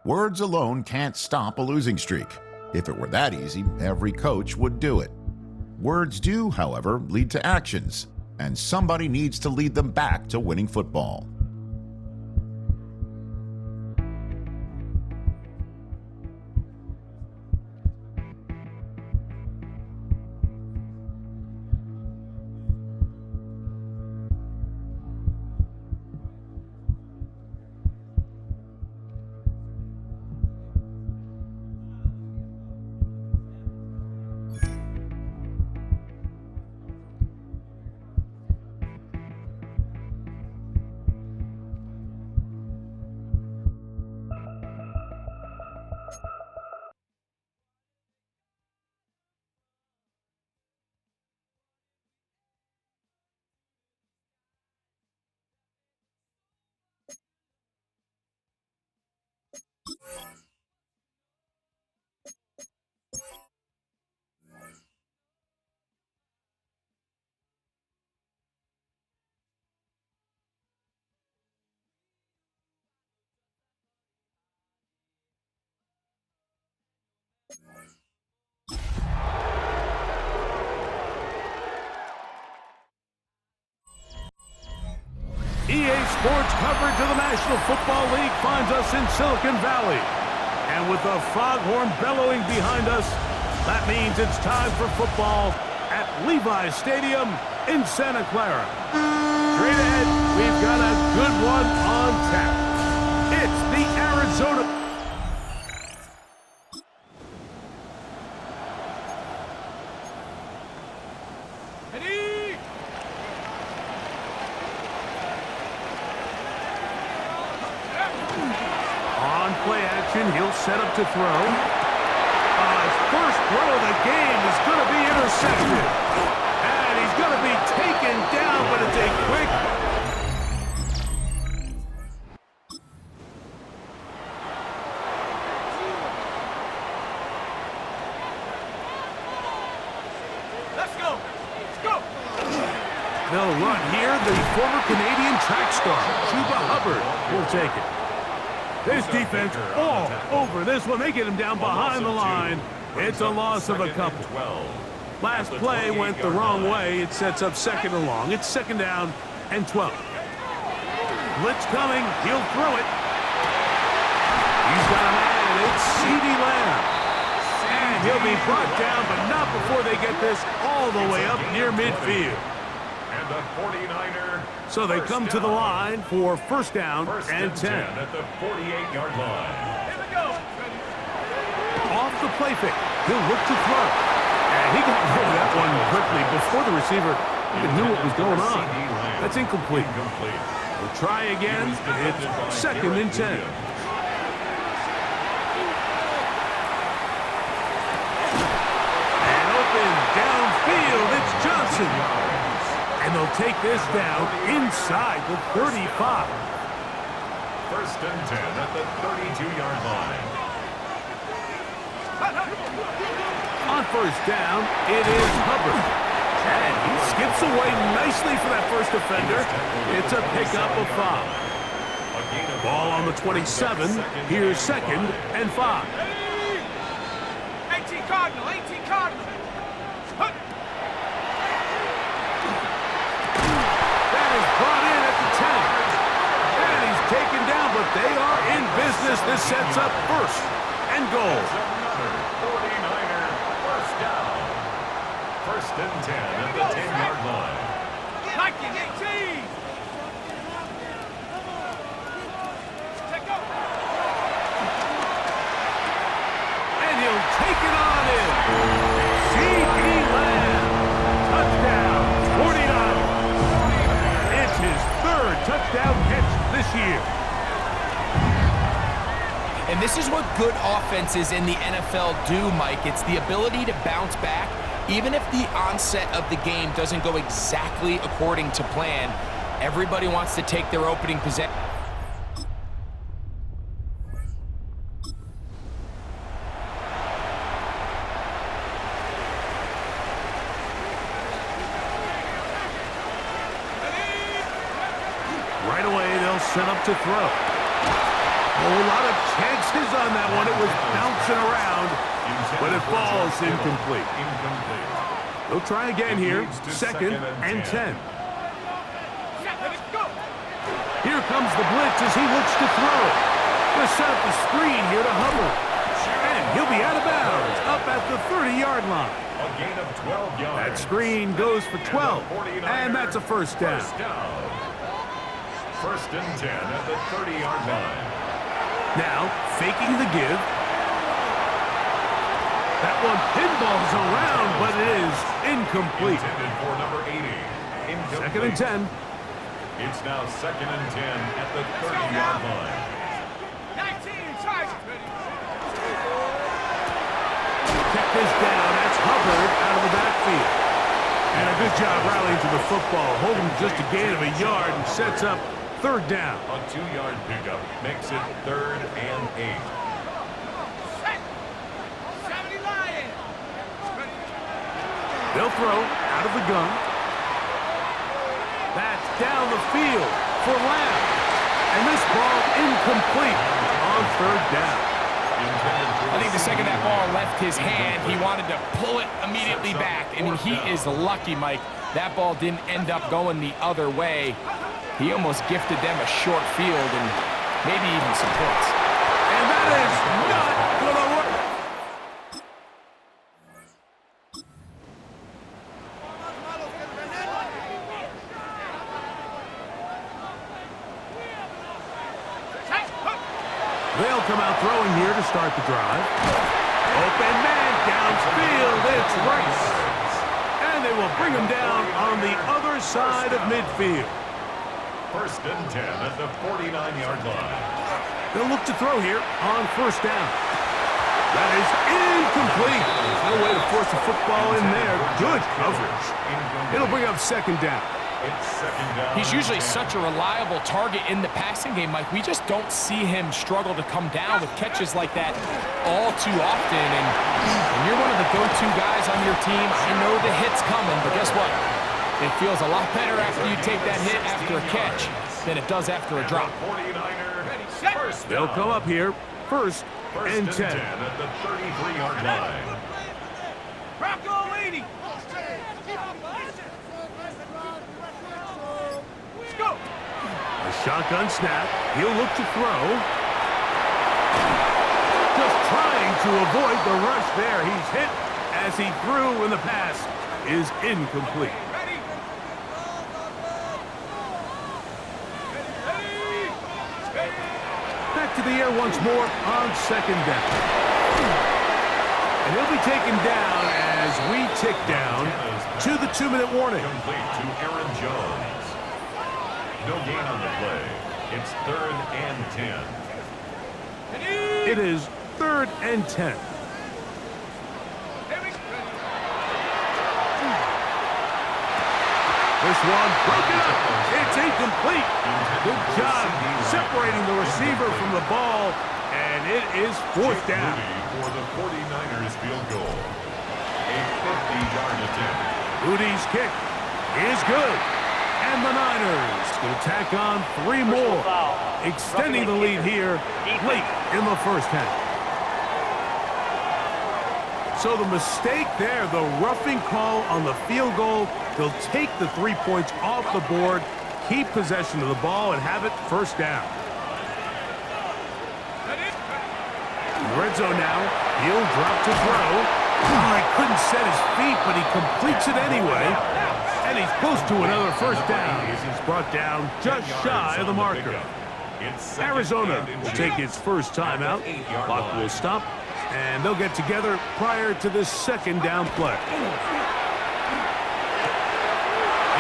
Words alone can't stop a losing streak. If it were that easy, every coach would do it. Words do, however, lead to actions, and somebody needs to lead them back to winning football. EA Sports coverage of the National Football League finds us in Silicon Valley. And with the foghorn bellowing behind us, that means it's time for football at Levi's Stadium in Santa Clara. Straight ahead, we've got a good one on tap. It's the Arizona... He'll set up to throw. His first throw of the game is going to be intercepted. And he's going to be taken down, but it's a quick... Let's go. Let's go. They'll run here. The former Canadian track star, Chuba Hubbard, will take it. This defense all over this one. They get him down behind the line. It's a loss of a couple. Last play went the wrong way. It sets up second and long. It's second down and 12. Blitz coming. He'll throw it. He's got a man. It's CeeDee Lamb. And he'll be brought down, but not before they get this all the way up near midfield. And the 49er. So they come to the line for first down and 10. At the 48-yard line. Here we go. Off the play fake. He'll look to throw. And he got rid of that one quickly before the receiver even knew what was going on. That's incomplete. We'll try again. It's second and 10. And open downfield. It's Johnson. And they'll take this down inside the 35. First and 10 at the 32-yard line. On first down, it is Hubbard. And he skips away nicely for that first defender. It's a pickup of 5. Ball on the 27. Here's second and 5. 18 Cardinal, 18 Cardinal. Brought in at the 10. And he's taken down, but they are in business. This sets up first and goal. 49er first down. First and 10 at the 10-yard line. 19, 18. Take up. And he'll take it on in. CeeDee Lamb. Touchdown. 49. His third touchdown catch this year. And this is what good offenses in the NFL do, Mike. It's the ability to bounce back, even if the onset of the game doesn't go exactly according to plan. Everybody wants to take their opening possession. Right away, they'll set up to throw. Oh, a lot of chances on that one. It was bouncing around, but it falls incomplete. They'll try again here. Second and 10. Here comes the blitz as he looks to throw. Gonna set up the screen here to Hubbard. And he'll be out of bounds up at the 30-yard line. A gain of 12 yards. That screen goes for 12, and that's a first down. First and 10 at the 30-yard line. Now, faking the give. That one pinballs around, but it is incomplete. Intended for number 80. Incomplete. Second and 10. It's now second and 10 at the 30-yard line. 19, Chargers. Check this down. That's Hubbard out of the backfield. And a good job rallying to the football. Holding just a gain of a yard and sets up third down. A 2-yard pickup makes it third and 8. Set. 70 Lions. They'll throw out of the gun. That's down the field for Lamb. And this ball incomplete on third down. I think the second that ball left his hand, he wanted to pull it immediately back. I mean, he is lucky, Mike. That ball didn't end up going the other way. He almost gifted them a short field and maybe even some points. And that is not going to work. They'll come out throwing here to start the drive. Open man downfield. It's Rice. And they will bring him down on the other side of midfield. First and 10 at the 49-yard line. They'll look to throw here on first down. That is incomplete. There's no way to force the football in there. Good coverage. It'll bring up second down. It's second down. He's usually such a reliable target in the passing game, Mike. We just don't see him struggle to come down with catches like that all too often. And you're one of the go-to guys on your team. I know the hit's coming, but guess what? It feels a lot better after you take that hit after a catch than it does after a drop. 49er. They'll come up here first and 10. At the 33-yard line. Bronco 80. Let's go. A shotgun snap. He'll look to throw. Just trying to avoid the rush there. He's hit as he threw, and the pass is incomplete. Ready. Back to the air once more on second down. And he'll be taken down as we tick down to the 2-minute warning. Complete to Aaron Jones. No gain on the play. It's third and 10. It is third and 10. This one broken up. It's incomplete. Good job separating the receiver from the ball, and it is fourth down. For the 49ers field goal. A 50-yard attempt. Moody's kick is good. And the Niners will tack on 3 more, extending the lead here late in the first half. So the mistake there, the roughing call on the field goal, they'll take the 3 points off the board, keep possession of the ball, and have it first down. In the red zone now, he'll drop to throw. Oh, he couldn't set his feet, but he completes it anyway. And he's close to another first down as he's brought down just shy of the marker. Arizona will take its first timeout. Clock will stop, and they'll get together prior to this second down play.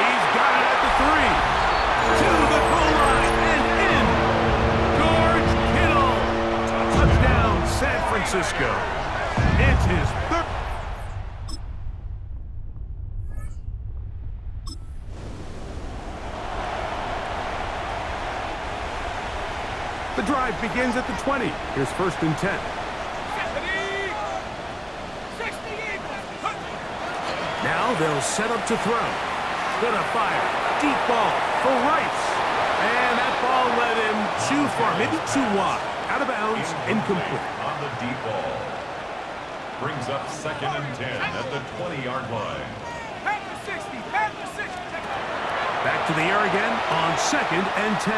He's got it at the 3. To the goal line and in. George Kittle. Touchdown, San Francisco. It's his third. The drive begins at the 20. Here's first and 10. Now they'll set up to throw. Gonna fire. Deep ball for Rice. And that ball led him too far, maybe too wide. Out of bounds, incomplete. On the deep ball. Brings up 2nd and 10 at the 20-yard line. Panther 60, Panther 60. Back to the air again on 2nd and 10.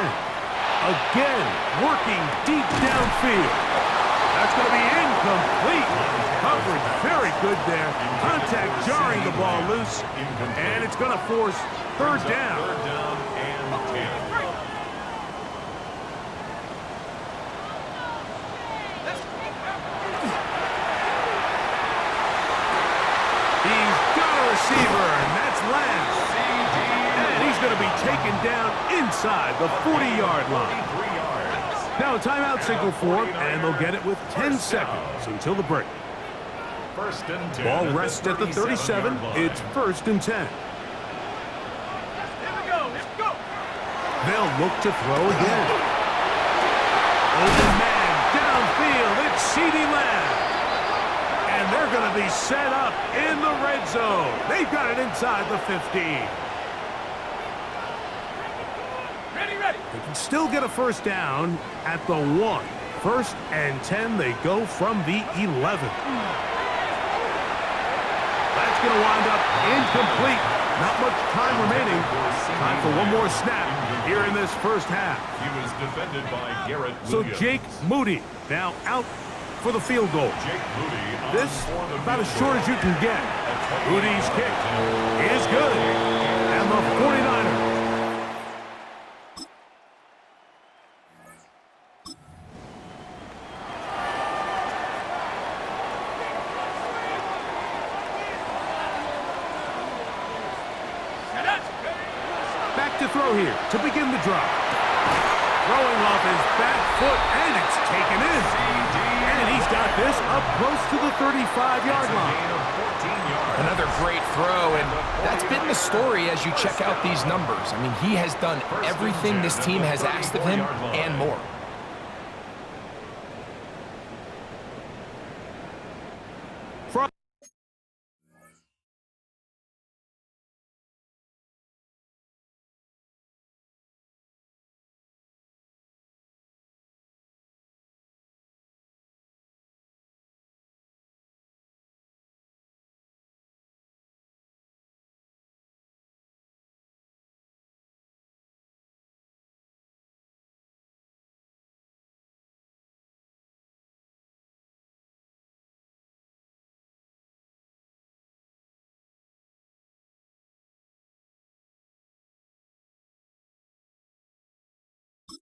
Again, working deep downfield. That's going to be incomplete. Coverage very good there. Contact jarring the ball loose. And it's going to force 3rd down. 3rd down and 10. He's got a receiver, and that's Lamb. And he's going to be taken down inside the 40-yard line. 3 yards. Now a timeout signal for him, and they'll get it with 10 seconds until the break. 1st and 10. Ball rests at the 37. It's 1st and 10. Here we go, let's go. They'll look to throw again. Open man, downfield, it's CeeDee Lamb. And they're going to be set up in the red zone. They've got it inside the 15. Ready, ready. They can still get a 1st down at the 1. 1st and 10, they go from the 11. That's going to wind up incomplete. Not much time remaining. Time for one more snap here in this 1st half. He was defended by Garrett So Williams. Jake Moody now out for the field goal. Jake Moody on This for the about as field short goal. as you can get. Moody's kick is good. And the 49ers. Back to throw here to begin the drive. Throwing off his back foot, and it's taken in. And he's got this up close to the 35-yard line. Gain of 14 yards. Another great throw, and that's been the story as you check out these numbers. I mean, he has done everything this team has asked of him and more.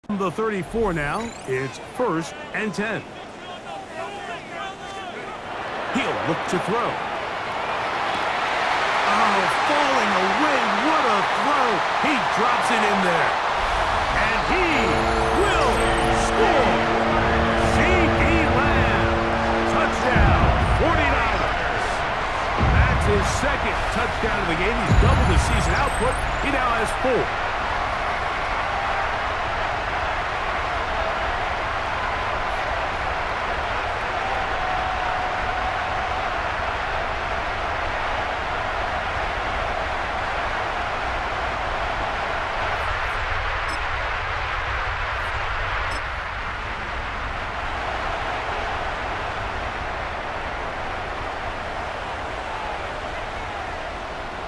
The 34 now, it's 1st and 10. He'll look to throw. Oh, falling away, what a throw. He drops it in there. And he will score. CeeDee Lamb, touchdown, 49ers. That's his 2nd touchdown of the game. He's doubled his season output. He now has 4.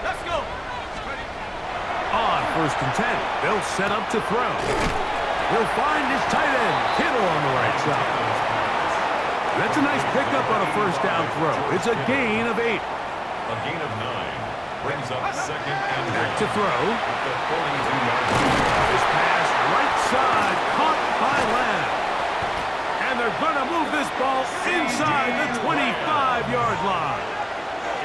Let's go. 1st and 10. They'll set up to throw. He'll find his tight end, Kittle, on the right side. That's a nice pickup on a 1st down throw. It's a gain of 8. A gain of 9 brings up 2nd and Back to throw. at the 42-yard line. This pass right side, caught by Lamb. And they're going to move this ball inside the 25-yard line.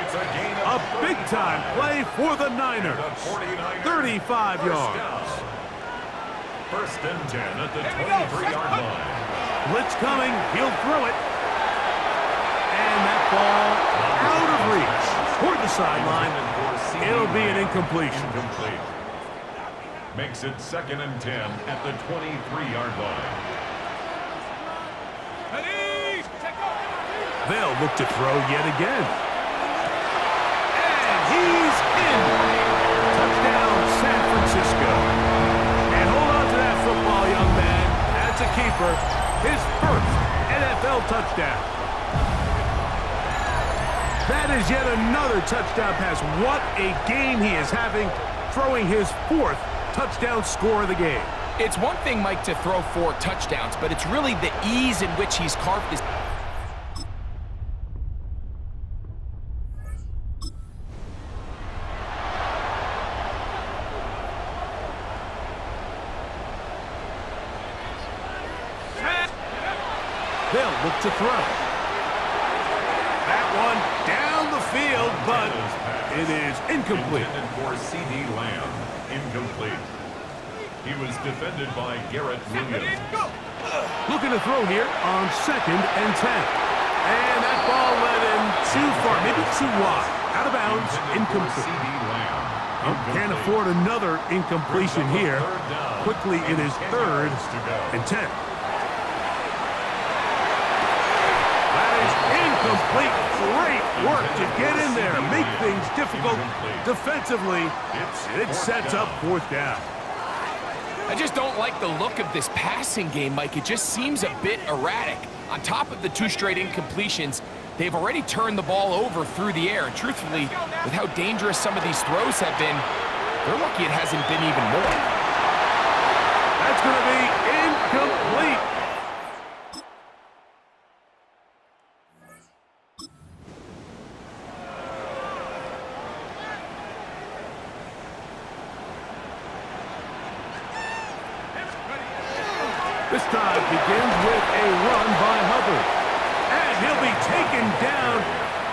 It's a gain A of big-time play for the Niners. The 49ers 35 first yards. down. 1st and 10 at the 23-yard line. Blitz coming. He'll throw it. And that ball out of reach. Toward the sideline. It'll be an incompletion. Incomplete. Makes it 2nd and 10 at the 23-yard line. Ready, take off. They'll look to throw yet again. And he's in. Touchdown, San Francisco. And hold on to that football, young man. That's a keeper. His first NFL touchdown. That is yet another touchdown pass. What a game he is having, throwing his 4th touchdown score of the game. It's one thing, Mike, to throw 4 touchdowns, but it's really the ease in which he's carved his... They'll look to throw. That one down the field, but it is incomplete. Intended for C.D. Lamb. Incomplete. He was defended by Garrett Williams. Looking to throw here on 2nd and 10. And that ball led him too far, maybe too wide. Out of bounds, incomplete. C.D. Lamb. Can't afford another incompletion here. Quickly, it is 3rd and 10. Incomplete. Great work to get in there, make things difficult defensively. It sets up 4th down. I just don't like the look of this passing game, Mike. It just seems a bit erratic. On top of the 2 straight incompletions, they've already turned the ball over through the air. And truthfully, with how dangerous some of these throws have been, they're lucky it hasn't been even more. That's going to be incomplete. This drive begins with a run by Hubbard. And he'll be taken down.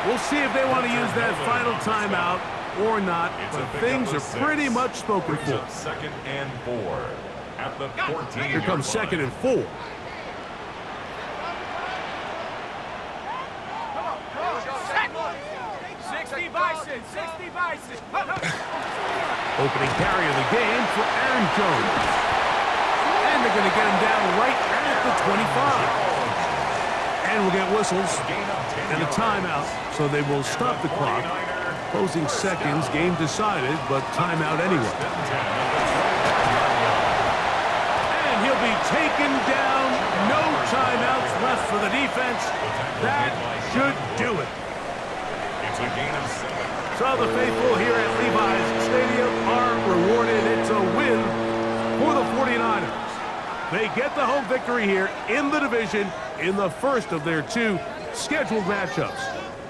We'll see if they want to use that final timeout or not. But things are pretty much spoken for. 2nd and 4 at the 14. Here comes 2nd and 4. Opening carry of the game for Aaron Jones. And they're going to get him down right at the 25. And we'll get whistles and a timeout, so they will stop the clock. Closing seconds, game decided, but timeout anyway. And he'll be taken down. No timeouts left for the defense. That should do it. It's a gain of 7. So the faithful here at Levi's Stadium are rewarded. It's a win for the 49ers. They get the home victory here in the division in the first of their 2 scheduled matchups.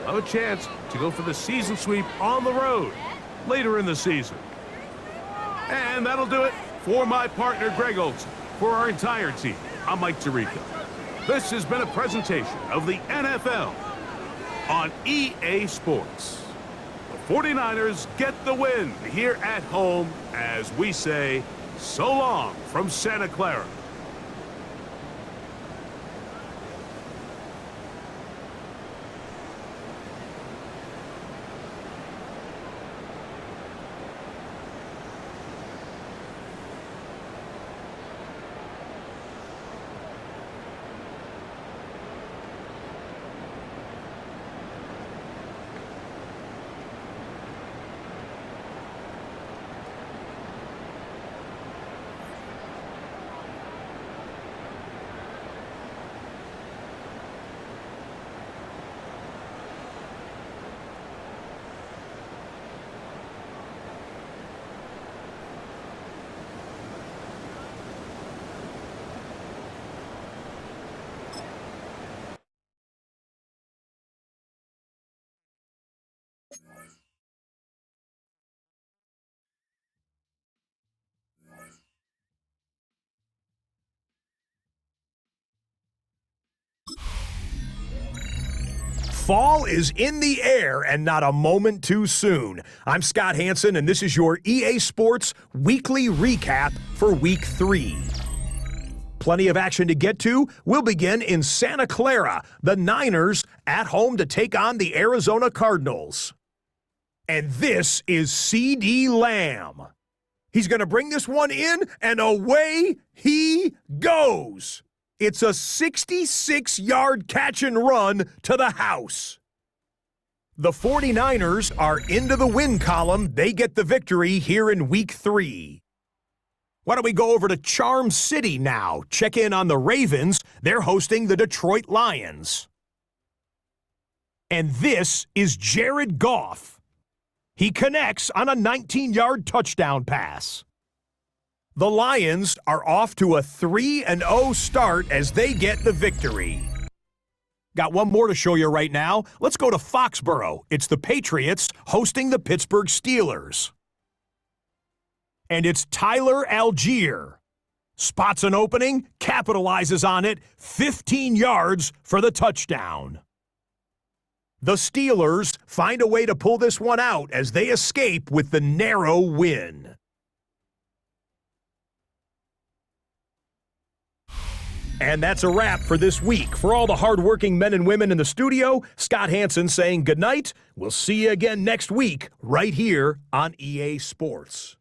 Have a chance to go for the season sweep on the road later in the season. And that'll do it for my partner, Greg Olson. For our entire team, I'm Mike Tirico. This has been a presentation of the NFL on EA Sports. The 49ers get the win here at home as we say so long from Santa Clara. Fall is in the air and not a moment too soon. I'm Scott Hansen, and this is your EA Sports Weekly Recap for Week 3. Plenty of action to get to. We'll begin in Santa Clara. The Niners at home to take on the Arizona Cardinals. And this is C.D. Lamb. He's going to bring this one in, and away he goes. It's a 66-yard catch and run to the house. The 49ers are into the win column. They get the victory here in Week 3. Why don't we go over to Charm City now? Check in on the Ravens. They're hosting the Detroit Lions. And this is Jared Goff. He connects on a 19-yard touchdown pass. The Lions are off to a 3-0 start as they get the victory. Got one more to show you right now. Let's go to Foxborough. It's the Patriots hosting the Pittsburgh Steelers. And it's Tyler Algier. Spots an opening, capitalizes on it, 15 yards for the touchdown. The Steelers find a way to pull this one out as they escape with the narrow win. And that's a wrap for this week. For all the hardworking men and women in the studio, Scott Hansen saying goodnight. We'll see you again next week right here on EA Sports.